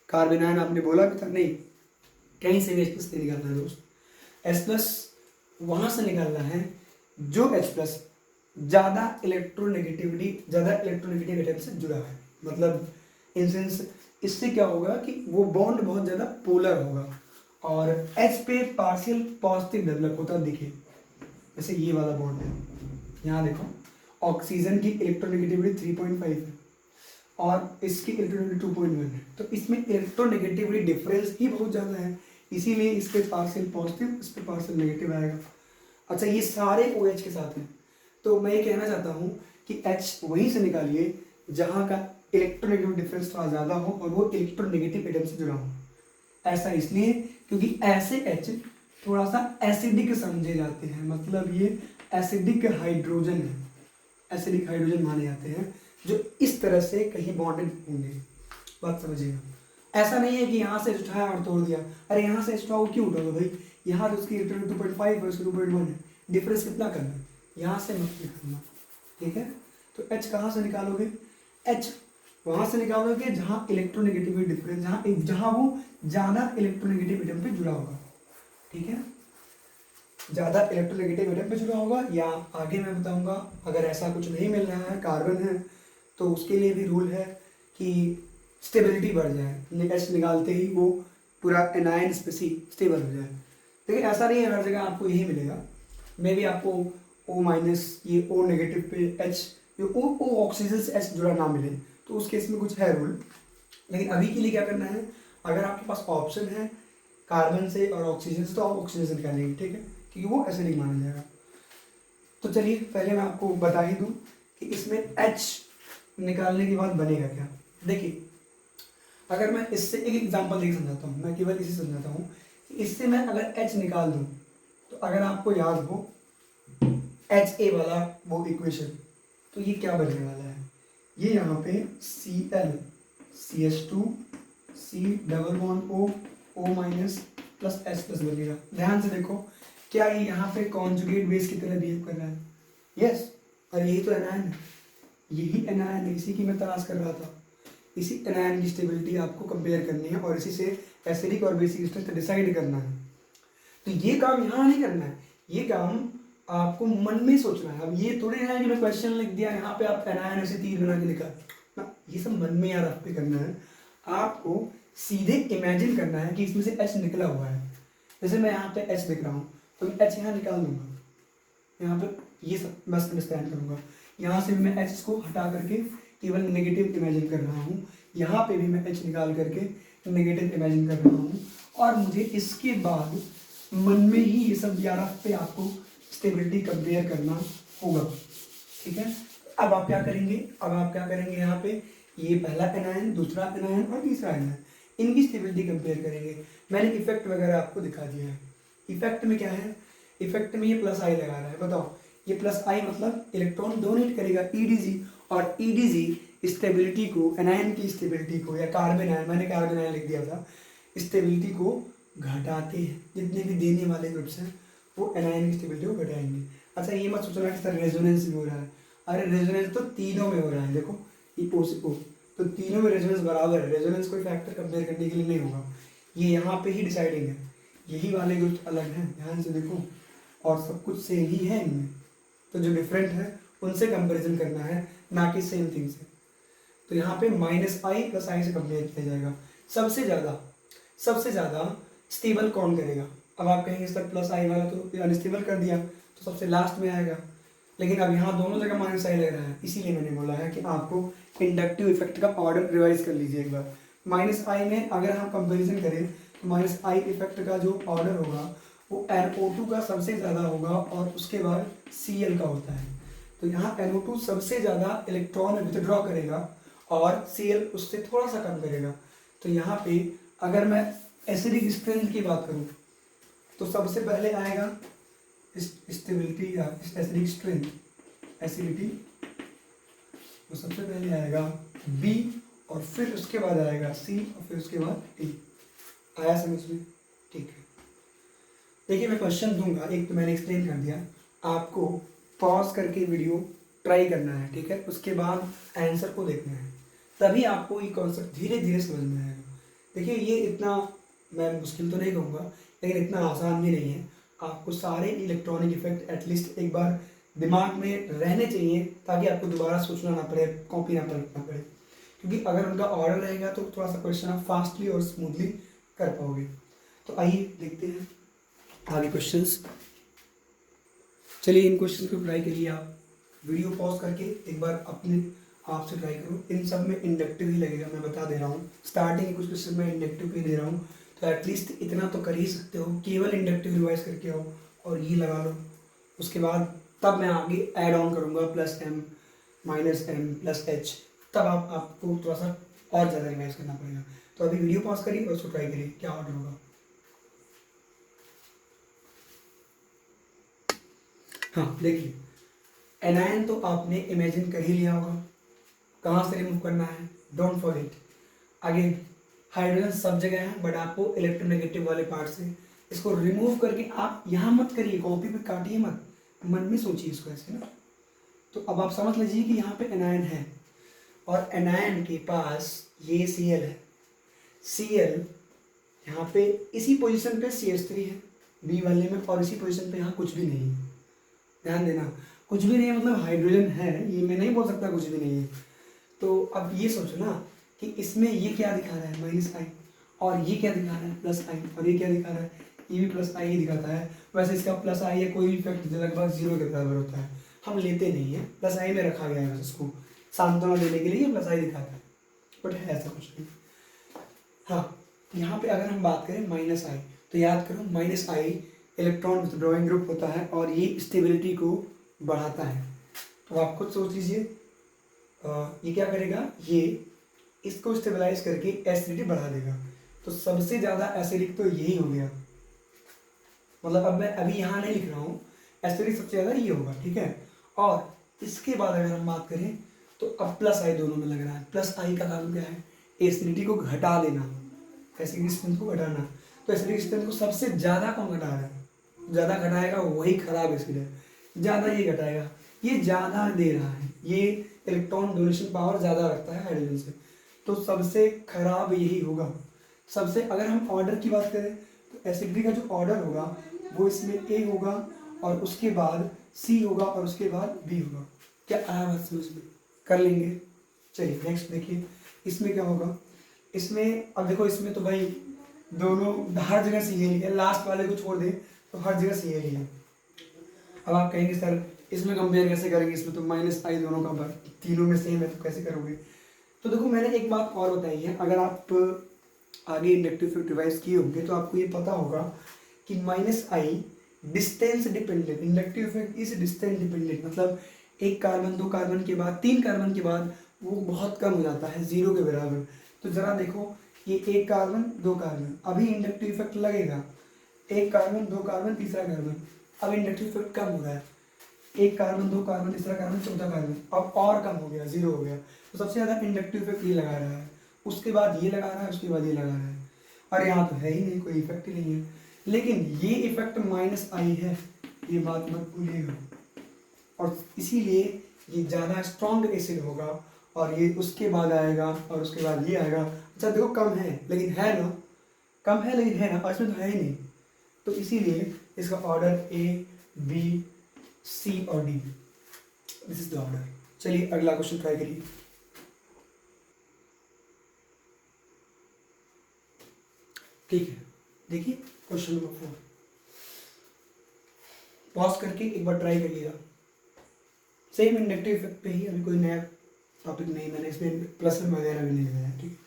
कार्बन आयन आपने बोला भी था नहीं, कहीं से भी H प्लस नहीं निकालना है दोस्त। H प्लस वहाँ से निकालना है जो H प्लस ज़्यादा इलेक्ट्रोनेगेटिव एटम से जुड़ा है, मतलब इन सेंस इससे क्या होगा कि वो बॉन्ड बहुत ज़्यादा पोलर होगा और H पे पार्शियल पॉजिटिव डेवलप होता दिखे, जैसे ये वाला बॉन्ड है, यहाँ देखो ऑक्सीजन की इलेक्ट्रोनेगेटिविटी 3.5 है और इसकी इलेक्ट्रोनेगेटिविटी 2.1 है, तो इसमें इलेक्ट्रोनेगेटिविटी डिफरेंस ही बहुत ज़्यादा है, इसीलिए इस पे पार्शियल पॉजिटिव, इस पे पार्शियल नेगेटिव आएगा। अच्छा ये सारे OH के साथ हैं, तो मैं ये कहना चाहता हूँ कि H वहीं से निकालिए जहाँ का इलेक्ट्रोनेगेटिव डिफरेंस थोड़ा ज़्यादा हो और वो इलेक्ट्रोनेगेटिव एटम से जुड़ा हो। ऐसा इसलिए क्योंकि ऐसे H थोड़ा सा एसिडिक समझे जाते हैं, मतलब ये एसिडिक हाइड्रोजन है, एसिडिक हाइड्रोजन माने जाते हैं जो इस तरह से कहीं बॉन्डेड होंगे, बात समझिएगा। ऐसा नहीं है कि यहाँ से उठाया और तोड़ दिया, अरे यहाँ से उठाओ क्यों उठाओगे भाई, यहाँ तो उसकी 2.5 है, उसकी 2.1 है, डिफरेंस कितना करना है, यहाँ से मत निकालना, ठीक है। तो H कहाँ से निकालोगे, H वहाँ से निकालोगे जहाँ इलेक्ट्रोनेगेटिविटी डिफरेंस, जहाँ वो ज़्यादा इलेक्ट्रोनेगेटिव एटम पे जुड़ा होगा, ठीक है, ज़्यादा इलेक्ट्रोनेगेटिव एटम पे जुड़ा होगा। या आगे मैं बताऊंगा अगर ऐसा कुछ नहीं मिल रहा है, कार्बन है, तो उसके लिए भी रूल है कि स्टेबिलिटी बढ़ जाए, H निकालते ही वो पूरा एनायन स्पेसीज स्टेबल हो जाए। देखिए ऐसा नहीं है हर जगह आपको यही मिलेगा, मे भी आपको O माइनस ये O नेगेटिव पे H, ये O ऑक्सीजन से H जुड़ा ना मिले, तो उस केस में कुछ है रूल। लेकिन अभी के लिए क्या करना है, अगर आपके पास ऑप्शन है कार्बन से और ऑक्सीजन से तो आप ऑक्सीजन से निकालेंगे, ठीक है, क्योंकि वो एसिडिक माना जाएगा। तो चलिए पहले मैं आपको बता ही दूं कि इसमें H निकालने के बाद बनेगा क्या। देखिए अगर मैं इससे एक एग्जांपल देकर समझाता हूँ, मैं केवल इसे समझाता हूँ कि इससे मैं अगर H निकाल दूँ तो अगर आपको याद हो HA वाला वो इक्वेशन, तो ये क्या बनने वाला है, ये यहाँ पे Cl CH2 C double bond O O minus plus H plus बनेगा। ध्यान से देखो क्या ये यहाँ पे कॉन्जुगेट बेस की तरह बिहेव कर रहा है, यस, और यही तो एनायन है, यही एनायन है, इसी की मैं तलाश कर रहा था। इसी एनायन की स्टेबिलिटी आपको कंपेयर करनी है और इसी से एसिडिक और बेसिक स्ट्रेंथ डिसाइड करना है। तो ये काम यहाँ नहीं करना है, ये काम आपको मन में सोचना है। अब ये थोड़ी है कि मैं क्वेश्चन लिख दिया यहाँ पे आप एनायन ऐसे तीर बना के लिखा ना, ये सब मन में यार आप पे करना है, आपको सीधे इमेजिन करना है कि इसमें से H निकला हुआ है। जैसे मैं यहाँ पे H लिख रहा हूँ तो मैं H यहाँ निकाल दूंगा, यहाँ पे ये सब बस अंडरस्टैंड करूँगा, यहाँ से भी मैं H को हटा करके केवल नेगेटिव इमेजिन कर रहा हूँ, यहाँ पे भी मैं H निकाल करके नेगेटिव इमेजिन कर रहा हूँ, और मुझे इसके बाद मन में ही ये सब 11 पे आपको स्टेबिलिटी कंपेयर करना होगा, ठीक है। अब आप क्या करेंगे यहाँ पे, ये पहला एनायन, दूसरा एनायन और तीसरा एनायन, इनकी स्टेबिलिटी कंपेयर करेंगे। मैंने इफेक्ट वगैरह आपको दिखा दिया है। इफेक्ट में क्या है, इफेक्ट में ये प्लस आई लगा रहा है, बताओ ये प्लस आई मतलब इलेक्ट्रॉन डोनेट करेगा ईडीजी, और ईडीजी स्टेबिलिटी को, एनायन की स्टेबिलिटी को, या कार्बन आयन, मैंने कार्बन आयन लिख दिया था, स्टेबिलिटी को घटाते हैं। जितने भी देने वाले ग्रुप्स हैं वो एनायन की स्टेबिलिटी को घटाएंगे। अच्छा ये मत सोचना कि सर रेजोनेंस भी हो रहा है, अरे रेजोनेंस तो तीनों में हो रहा है, देखो ई ओ से ओ, तो तीनों में रेजोनेंस बराबर है, रेजोनेंस कोई फैक्टर कंपेयर करने के लिए नहीं होगा, ये यहाँ पे ही डिसाइडिंग है। यही वाले ग्रुप अलग हैं, ध्यान से देखो, और सब कुछ सेम ही है इनमें, तो जो डिफरेंट है उनसे कंपैरिजन करना है, ना कि सेम थिंग से। तो यहाँ पे माइनस आई प्लस आई से कंपेयर किया जाएगा। सबसे ज़्यादा स्टेबल कौन करेगा, अब आप कहेंगे सर प्लस आई वाला तो अनस्टेबल कर दिया, तो सबसे लास्ट में आएगा, लेकिन अब यहाँ दोनों जगह माइनस आई लग रहा है, इसीलिए मैंने बोला है कि आपको इंडक्टिव इफेक्ट का ऑर्डर रिवाइज कर लीजिए एक बार। माइनस आई में अगर हम कंपेरिजन करें तो माइनस आई इफेक्ट का जो ऑर्डर होगा वो NO2 का सबसे ज़्यादा होगा और उसके बाद Cl का होता है। तो यहाँ NO2 सबसे ज़्यादा इलेक्ट्रॉन विथड्रॉ करेगा और Cl उससे थोड़ा सा कम करेगा। तो यहाँ पे अगर मैं एसिडिक स्ट्रेंथ की बात करूँ तो सबसे पहले आएगा स्टेबिलिटी या एसिडिक स्ट्रेंथ, एसिडिटी, तो सबसे पहले आएगा B और फिर उसके बाद आएगा C और फिर उसके बाद T। आया समझ में? ठीक है, देखिए मैं क्वेश्चन दूंगा, एक तो मैंने एक्सप्लेन कर दिया, आपको पॉज करके वीडियो ट्राई करना है, ठीक है, उसके बाद आंसर को देखना है, तभी आपको ये कॉन्सेप्ट धीरे धीरे समझ में आएगा। देखिए ये इतना मैं मुश्किल तो नहीं कहूँगा, लेकिन इतना आसान भी नहीं है। आपको सारे इलेक्ट्रॉनिक इफेक्ट एटलीस्ट एक बार दिमाग में रहने चाहिए, ताकि आपको दोबारा सोचना ना पड़े, कॉपी ना करना पड़े, क्योंकि अगर उनका ऑर्डर रहेगा तो थोड़ा सा क्वेश्चन आप फास्टली और स्मूथली कर पाओगे। तो आइए देखते हैं आगे क्वेश्चंस। चलिए इन क्वेश्चन को ट्राई करिए, आप वीडियो पॉज करके एक बार अपने आप से ट्राई करो। इन सब में इंडक्टिव ही लगेगा, मैं बता दे रहा हूँ, स्टार्टिंग के कुछ क्वेश्चन में इंडक्टिव ही दे रहा हूँ, तो एटलीस्ट इतना तो कर ही सकते हो, केवल इंडक्टिव रिवाइज करके आओ और ये लगा लो। उसके बाद तब मैं आगे ऐड ऑन करूँगा plus M minus M plus H, तब आपको थोड़ा सा और ज़्यादा रिवाइज करना पड़ेगा। तो अभी वीडियो पॉज करिए और उसको ट्राई करिए क्या ऑर्डर होगा। हाँ देखिए, एनायन तो आपने इमेजिन कर ही लिया होगा, कहाँ से रिमूव करना है, डोंट फॉरगेट। आगे हाइड्रोजन सब जगह है, बट आपको इलेक्ट्रोनेगेटिव वाले पार्ट से इसको रिमूव करके, आप यहाँ मत करिए, कॉपी पे काटिए मत, मन में सोचिए इसको ऐसे ना। तो अब आप समझ लीजिए कि यहाँ पे एनायन है और एनायन के पास ये Cl है, Cl यहाँ पे इसी पोजीशन पे CH3 है बी वाले में, और इसी पोजीशन पे यहाँ कुछ भी नहीं है। ध्यान देना, कुछ भी नहीं है मतलब हाइड्रोजन है, ये मैं नहीं बोल सकता कुछ भी नहीं है। तो अब ये सोचो ना कि इसमें ये क्या दिखा रहा है माइनस आई, और ये क्या दिखा रहा है प्लस आई, और ये क्या दिखा रहा है, ये भी प्लस आई ही दिखाता है। वैसे इसका प्लस आई है, कोई इफेक्ट लगभग 0 के बराबर होता है, हम लेते नहीं है, प्लस आई में रखा गया है बस इसको सांत्वना देने के लिए प्लस आई दिखाता है, बट है ऐसा कुछ नहीं। हाँ यहाँ पे अगर हम बात करें माइनस आई, तो याद करो माइनस आई इलेक्ट्रॉन विथड्रॉइंग ग्रुप होता है और ये स्टेबिलिटी को बढ़ाता है। तो आप खुद सोच लीजिए ये क्या करेगा, ये इसको स्टेबलाइज करके एसिडिटी बढ़ा देगा। तो सबसे ज़्यादा एसिडिक तो यही हो गया, मतलब अब मैं अभी यहाँ नहीं लिख रहा हूँ, एसिडिक सबसे ज़्यादा ये होगा, ठीक है। और इसके बाद अगर हम बात करें तो अब प्लस आई दोनों में लग रहा है। प्लस आई का काम क्या है, एसिडिटी को घटा देना, एसिडिक स्ट्रेंथ को घटाना। तो एसिडिक स्ट्रेंथ को सबसे ज़्यादा कौन घटा रहा है, ज़्यादा घटाएगा वही खराब एसिड है, ज़्यादा ये घटाएगा, ये ज़्यादा दे रहा है, ये इलेक्ट्रॉन डोनेशन पावर ज़्यादा रखता है हाइड्रोजन से, तो सबसे खराब यही होगा। सबसे अगर हम ऑर्डर की बात करें तो एसिडिटी का जो ऑर्डर होगा वो इसमें ए होगा और उसके बाद सी होगा और उसके बाद बी होगा। क्या आया बात समझ में, कर लेंगे। चलिए नेक्स्ट देखिए, इसमें क्या होगा, इसमें अब देखो इसमें तो भाई दोनों हर जगह सी है, लास्ट वाले को छोड़ दे तो हर जगह सी है। अब आप कहेंगे सर इसमें कंपेयर कैसे करेंगे, इसमें तो माइनस आई दोनों का तीनों में सेम है तो कैसे करोगे। तो देखो मैंने एक बात और बताई है, अगर आप आगे इंडक्टिव इफेक्ट रिवाइज किए होंगे तो आपको ये पता होगा कि minus I distance dependent, inductive effect is distance dependent, मतलब एक कार्बन दो कार्बन के बाद तीन कार्बन के बाद वो बहुत कम हो जाता है, जीरो के बराबर। तो जरा देखो ये एक कार्बन दो कार्बन, अभी इंडक्टिव इफेक्ट लगेगा, एक कार्बन दो कार्बन तीसरा कार्बन, अब इंडक्टिव इफेक्ट कम हो रहा है, एक कार्बन दो कार्बन तीसरा कार्बन चौथा कार्बन, अब और कम हो गया, जीरो हो गया। तो सबसे ज़्यादा इंडक्टिव इफेक्ट ये लगा रहा है, उसके बाद ये लगा रहा है, उसके बाद ये लगा रहा है, और यहाँ तो है ही नहीं, कोई इफेक्ट ही नहीं है। लेकिन ये इफेक्ट माइनस आई है, ये बात मत भूलिएगा, और इसीलिए ये ज़्यादा स्ट्रॉन्ग एसिड होगा, और ये उसके बाद आएगा, और उसके बाद ये आएगा। अच्छा देखो कम है लेकिन है ना, कम है लेकिन है ना, और इसमें तो है ही नहीं, तो इसीलिए इसका ऑर्डर ए बी सी और D, this is the order. चलिए अगला क्वेश्चन ट्राई करिए। ठीक है, देखिए क्वेश्चन नंबर 4, पॉज करके एक बार ट्राई करिएगा। सेम इंडक्टिव इफेक्ट पे ही, अभी कोई नया टॉपिक नहीं, मैंने इसमें प्लस वगैरह भी नहीं लगाया। ठीक,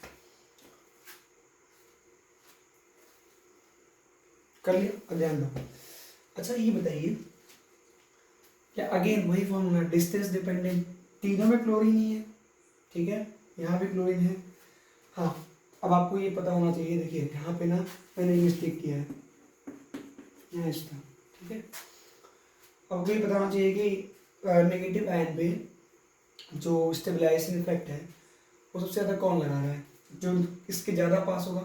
कर लिया, अब ध्यान दो। अच्छा ये बताइए, क्या अगेन वही फॉर्मूला डिस्टेंस डिपेंडेंट, तीनों में क्लोरीन ही है, ठीक है, यहाँ भी क्लोरीन है। हाँ, अब आपको ये पता होना चाहिए, देखिए यहाँ पे ना मैंने मिस्टेक किया है, यहाँ इसका, ठीक है। आपको ये पता होना चाहिए कि नेगेटिव आयन पे जो स्टेबलाइजेशन इफेक्ट है वो सबसे ज़्यादा कौन लगा रहा है, जो इसके ज़्यादा पास होगा,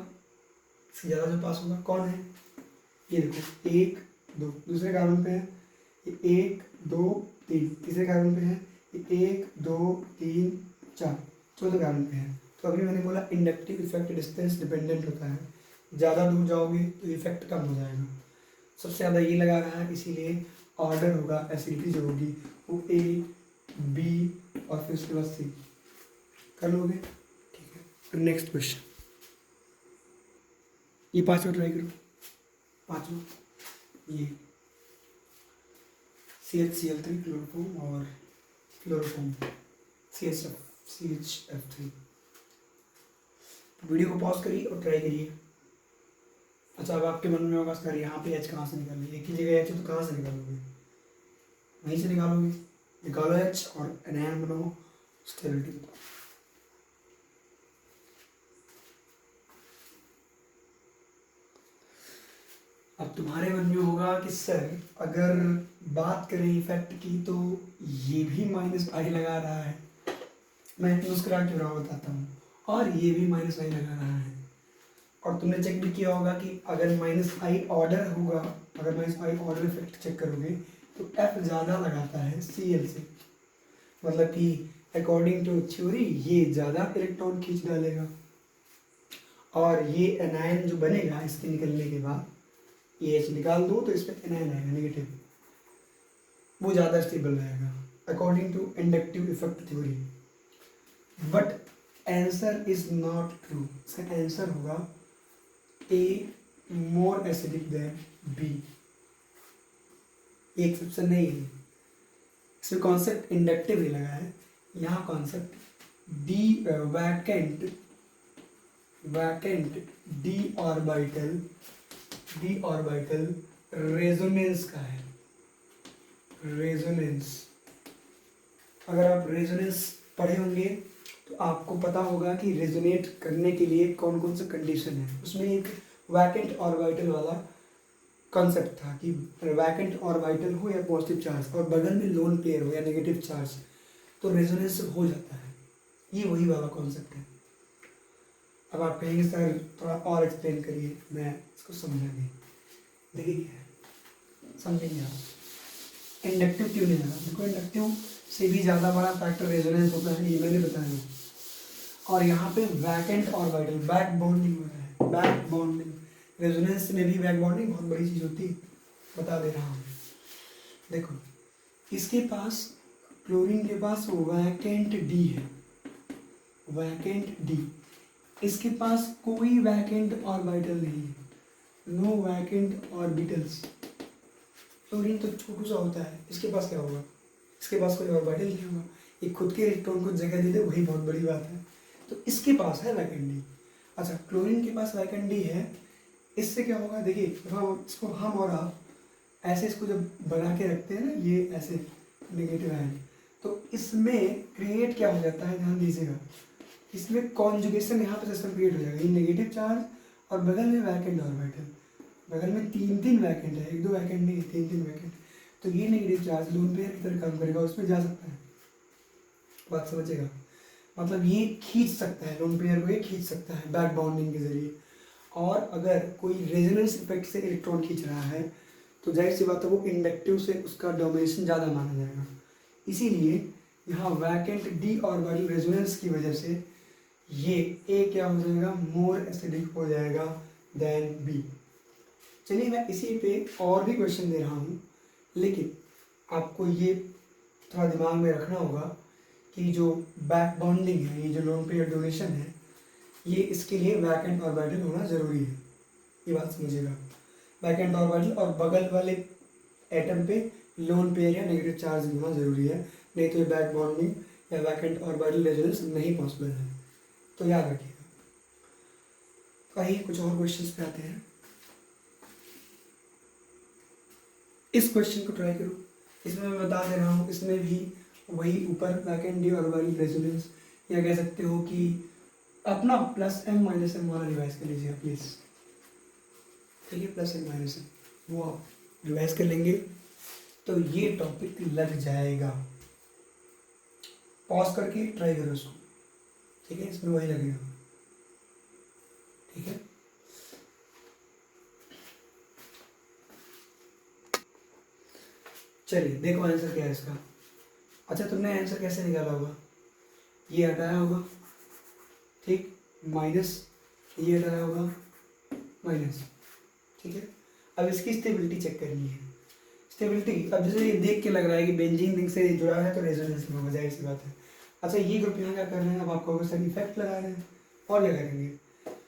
इसके ज़्यादा जो पास होगा कौन है, ये देखो एक दो, दूसरे कार्बन पे है ये एक दो तीन, तीसरे कार्बन पे है ये एक दो तीन चार, चौथे कार्बन पे है। तो अभी मैंने बोला इंडक्टिव इफेक्ट डिस्टेंस डिपेंडेंट होता है, ज़्यादा दूर जाओगे तो इफेक्ट कम हो जाएगा। सबसे ज़्यादा ये लगा रहा है, इसीलिए ऑर्डर होगा, एसिडिटी जो होगी वो ए बी और फिर उसके बाद सी। कर लोगे, ठीक है। नेक्स्ट क्वेश्चन, ये पांचवा ट्राई करो, पांचवा ये CHCl3 क्लोरोफॉर्म और फ्लोरोफॉर्म CHF3। वीडियो को पॉज करिए और ट्राई करिए। अच्छा अब आपके मन में होगा सर यहाँ पे एच कहाँ से निकालेंगे, एक ही जगह एच है तो कहाँ से निकालोगे, वहीं से निकालोगे, निकालो एच और एनायन बनाओ, स्टेबिलिटी बताओ। अब तुम्हारे मन में होगा कि सर अगर बात करें इफेक्ट की तो ये भी माइनस आई लगा रहा है, मैं मुस्कुरा क्यों रहा हूँ बताता हूँ, और ये भी माइनस आई लगा रहा है, और तुमने चेक भी किया होगा कि अगर माइनस आई ऑर्डर होगा, अगर minus I order effect check करोगे तो एफ ज़्यादा लगाता है Cl से, मतलब कि अकॉर्डिंग टू थ्योरी ये ज़्यादा इलेक्ट्रॉन खींच डालेगा, और ये एनायन जो बनेगा इसके निकलने के बाद, ये एच निकाल दो तो इसमें एनायन आएगा नेगेटिव, वो ज़्यादा स्टेबल रहेगा according to inductive effect theory. But answer is not true, इसका आंसर होगा A more acidic than B, एक एक्सेप्शन नहीं है, इसमें कॉन्सेप्ट इंडक्टिव ही लगा है, यहाँ concept D vacant D orbital resonance का है, रेजोनेंस। अगर आप रेजोनेंस पढ़े होंगे तो आपको पता होगा कि रेजोनेट करने के लिए कौन कौन सा कंडीशन है, उसमें एक वैकेंट ऑर्बिटल वाला कॉन्सेप्ट था कि वैकेंट ऑर्बिटल हो या पॉजिटिव चार्ज और बगल में लोन पेयर हो या नेगेटिव चार्ज तो रेजोनेंस हो जाता है, ये वही वाला कॉन्सेप्ट है। अब आप कहेंगे सर थोड़ा और एक्सप्लेन करिए, मैं इसको समझा नहीं, देखिए समझेंगे आप इंडक्टिव क्यों नहीं लगा, देखो इंडक्टिव से भी ज़्यादा बड़ा फैक्टर रेजोनेंस होता है, ये मैंने बताया, और यहाँ पे वैकेंट ऑर्बिटल बैक बॉन्डिंग हो रहा है, बैक बॉन्डिंग, रेजोनेंस में भी बैक बॉन्डिंग बहुत बड़ी चीज़ होती है, बता दे रहा हूँ। देखो इसके पास क्लोरीन के पास वैकेंट डी है, वैकेंट डी, इसके पास कोई वैकेंट ऑर्बिटल नहीं है, नो वैकेंट ऑर्बिटल्स। क्लोरीन तो छोटू सा होता है, इसके पास क्या होगा, इसके पास कोई ऑर्बिटल नहीं होगा, ये खुद के इलेक्ट्रॉन को जगह दे दे वही बहुत बड़ी बात है, तो इसके पास है वैकेंट डी। अच्छा क्लोरीन के पास वैकेंट डी है, इससे क्या होगा, देखिए हम और आप ऐसे इसको जब बना के रखते हैं ना, ये ऐसे नेगेटिव आयन, तो इसमें क्रिएट क्या हो जाता है, ध्यान दीजिएगा, इसमें कॉन्जुगेशन यहाँ पे सिस्टम क्रिएट हो जाएगा। ये नेगेटिव चार्ज और बगल में वैकेंट ऑर्बिटल, बगल में तीन वैकेंट है, एक दो वैकेंट नहीं, तीन वैकेंट। तो ये नेगेटिव चार्ज लोन पेयर की तरह काम करेगा, उसमें जा सकता है। बात समझिएगा, मतलब ये खींच सकता है, लोन पेयर को ये खींच सकता है बैक बाउंडिंग के जरिए। और अगर कोई रेजोनेंस इफेक्ट से इलेक्ट्रॉन खींच रहा है तो जाहिर सी बात है वो इंडक्टिव से उसका डोमिनेशन ज़्यादा माना जाएगा। इसीलिए यहाँ वैकेंट डी ऑर्बिटल रेजोनेंस की वजह से ये ए क्या हो जाएगा, मोर एसिडिक हो जाएगा देन बी। चलिए मैं इसी पे और भी क्वेश्चन दे रहा हूँ, लेकिन आपको ये थोड़ा दिमाग में रखना होगा कि जो बैक बॉन्डिंग है, ये जो लोन पेयर डोनेशन है, ये इसके लिए वैकेंट ऑर्बिटल होना ज़रूरी है। ये बात समझिएगा, वैकेंट ऑर्बिटल और बगल वाले एटम पे लोन पेयर या नेगेटिव चार्ज होना ज़रूरी है, नहीं तो ये बैक बॉन्डिंग या वैकेंट ऑर्बिटल रेजोनेंस नहीं पॉसिबल है। तो याद रखिएगा। तो आइए कुछ और क्वेश्चंस पे आते हैं। इस क्वेश्चन को ट्राई करो, इसमें मैं बता दे रहा हूँ, इसमें भी वही ऊपर वैकेंट डी ऑर्बिटल रेजोनेंस, या कह सकते हो कि अपना प्लस एम माइनस एम वाला रिवाइज कर लीजिए प्लीज़। ठीक है, प्लस एम माइनस एम वो आप रिवाइज कर लेंगे तो ये टॉपिक लग जाएगा। पॉज करके ट्राई करो उसको, ठीक है, इसमें वही लगेगा। ठीक है, चलिए देखो आंसर क्या है इसका। अच्छा, तुमने आंसर कैसे निकाला होगा, ये हटाया होगा, ठीक, माइनस, ये हटाया होगा, माइनस। ठीक है, अब इसकी स्टेबिलिटी चेक करनी है। स्टेबिलिटी, अब जैसे ये देख के लग रहा है कि बेंजीन रिंग से जुड़ा है तो रेजोनेंस में होगा, जाहिर सी बात है। अच्छा, ये ग्रुप यहाँ क्या कर रहे हैं, अब आपको सर इफेक्ट लगा रहे हैं, और क्या करेंगे,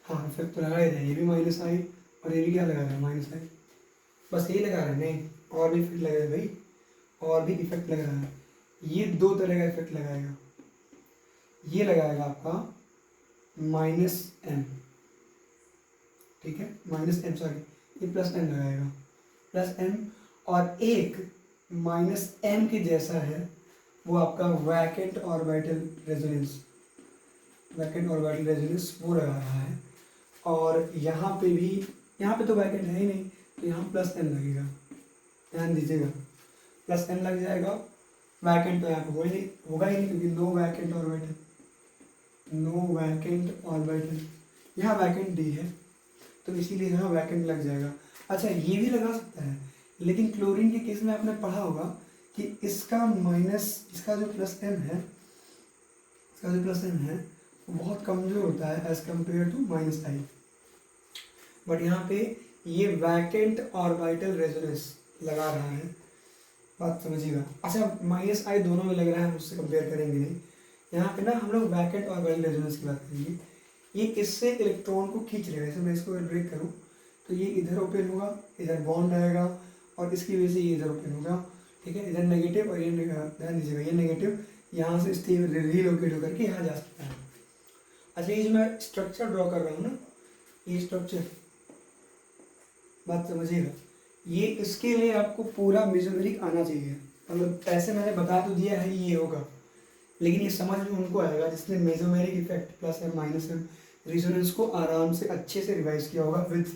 हाँ इफेक्ट तो लगा ही रहे हैं, ये भी माइनस आई और ये भी क्या लगा रहे हैं, माइनस आई, बस यही लगा रहे हैं, नहीं और भी इफेक्ट लगा रहे हैं भाई, और भी इफेक्ट लग रहा है। ये दो तरह का इफेक्ट लगाएगा, ये लगाएगा आपका माइनस एम, ठीक है, माइनस एम, सॉरी ये प्लस एम लगाएगा, प्लस एम, और एक माइनस एम के जैसा है वो आपका vacant orbital resonance, vacant orbital resonance वो लगा रहा है। और यहाँ पे भी, यहाँ पे तो वैकेंट है ही नहीं, तो यहाँ प्लस एम लगेगा, ध्यान दीजिएगा, प्लस एम लग जाएगा। वैकेंट तो यहाँ पे होगा ही नहीं क्योंकि no vacant orbital, no vacant orbital, यहाँ वैकेंट डी है तो इसीलिए यहाँ वैकेंट लग जाएगा। अच्छा, ये भी लगा सकता है, लेकिन क्लोरीन के केस में आपने पढ़ा होगा कि इसका माइनस, इसका जो प्लस एम है, इसका जो प्लस एम है वो बहुत कमज़ोर होता है as compare to minus I. But यहाँ पे ये वैकेंट ऑर्बिटल रेजोनेंस लगा रहा है, बात समझिएगा। अच्छा, माइनस आई दोनों में लग रहा है, उससे कंपेयर करेंगे नहीं, यहाँ पे ना हम लोग वैकेंट ऑर्बिटल रेजोनेंस की बात करेंगे। ये इससे इलेक्ट्रॉन को खींच लेगा, जैसे मैं इसको ब्रेक करूँ तो ये इधर ओपन होगा, इधर बॉन्ड आएगा और इसकी वजह से ये इधर ओपन होगा, ठीक है, इधर नेगेटिव और ये ध्यान दीजिएगा, ये नेगेटिव यहाँ से रीलोकेट होकर के यहाँ जा सकता है। अच्छा, ये जो मैं स्ट्रक्चर ड्रॉ कर रहा हूँ ना, ये स्ट्रक्चर, बात समझिएगा, ये इसके लिए आपको पूरा मेसोमेरिक आना चाहिए, मतलब ऐसे मैंने बता तो दिया है ये होगा, लेकिन ये समझ में उनको आएगा जिसने mesomeric effect plus M minus M resonance को आराम से अच्छे से रिवाइज किया होगा with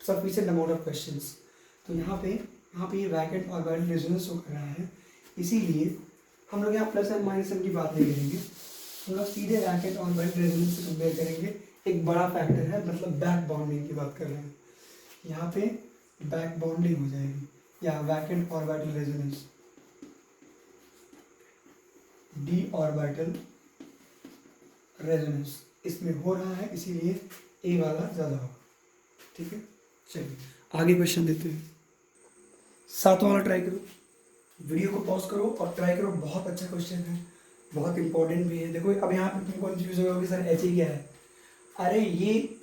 sufficient amount of questions. तो यहाँ पे ये वैकेंट ऑर्बिटल रेजोनेंस हो कर रहा है, इसीलिए हम लोग यहाँ प्लस एम माइनस एम की बात नहीं करेंगे, हम लोग सीधे वैकेंट ऑर्बिटल रेजोनेंस से कंपेयर करेंगे। एक बड़ा फैक्टर है, मतलब बैक बॉन्डिंग की बात कर रहे हैं, यहाँ पे बैक बॉन्डिंग हो जाएगी या vacant orbital resonance, D orbital resonance इसमें हो रहा है, इसीलिए ए वाला ज़्यादा होगा। ठीक है, चलिए आगे क्वेश्चन देते हैं। 7वां वाला ट्राई करो, वीडियो को पॉज करो और ट्राई करो, बहुत अच्छा क्वेश्चन है, बहुत इंपॉर्टेंट भी है। देखो अब यहाँ पे तुम कन्फ्यूज हो कि सर एच क्या है, अरे ये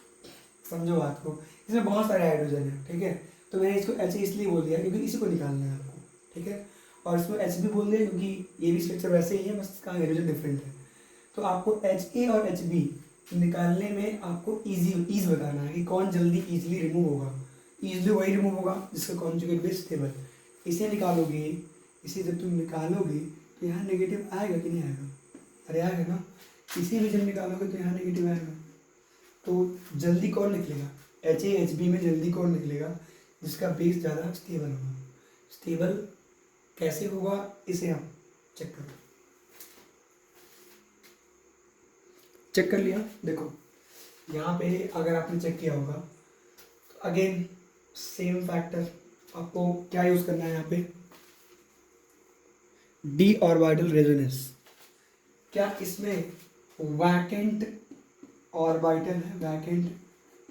समझो बात को, इसमें बहुत सारे हाइड्रोजन है, ठीक है, तो मैंने इसको एच इसलिए बोल दिया क्योंकि इसी को निकालना है आपको, ठीक है, और इसमें एच भी बोल दिया क्योंकि ये भी स्ट्रक्चर वैसे ही है, बस इसका हाइड्रोजन डिफरेंट है। तो आपको एच ए और एच बी निकालने में आपको ईज बताना है कि कौन जल्दी ईजिली रिमूव होगा। ईजिली वही रिमूव होगा जिसका कॉन्जुगेट बेस स्टेबल। इसे निकालोगे, इसे जब तुम निकालोगे तो यहाँ नेगेटिव आएगा कि नहीं आएगा? अरे आएगा ना। इसे भी जब निकालोगे तो यहाँ नेगेटिव आएगा। तो जल्दी कौन निकलेगा? HAHB में जल्दी कौन निकलेगा? जिसका बेस ज़्यादा स्टेबल होगा। स्टेबल कैसे होगा इसे हम चेक करो। चेक कर लिया? देखो यहाँ पे अगर आपने चेक किया होगा तो अगेन सेम फैक्टर, आपको क्या यूज करना है यहाँ पे? D orbital resonance. क्या इसमें वैकेंट ऑर्बिटल है? वैकेंट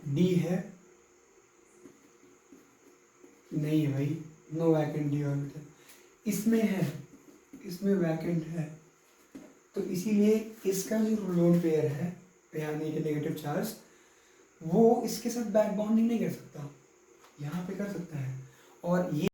डी है? नहीं है भाई, नो वैकेंट डी ऑर्बिटल। इसमें है, इसमें वैकेंट है, तो इसीलिए इसका जो लोन पेयर है यानी कि नेगेटिव चार्ज, वो इसके साथ बैक बॉन्डिंग नहीं कर सकता, यहाँ पे कर सकता है। और ये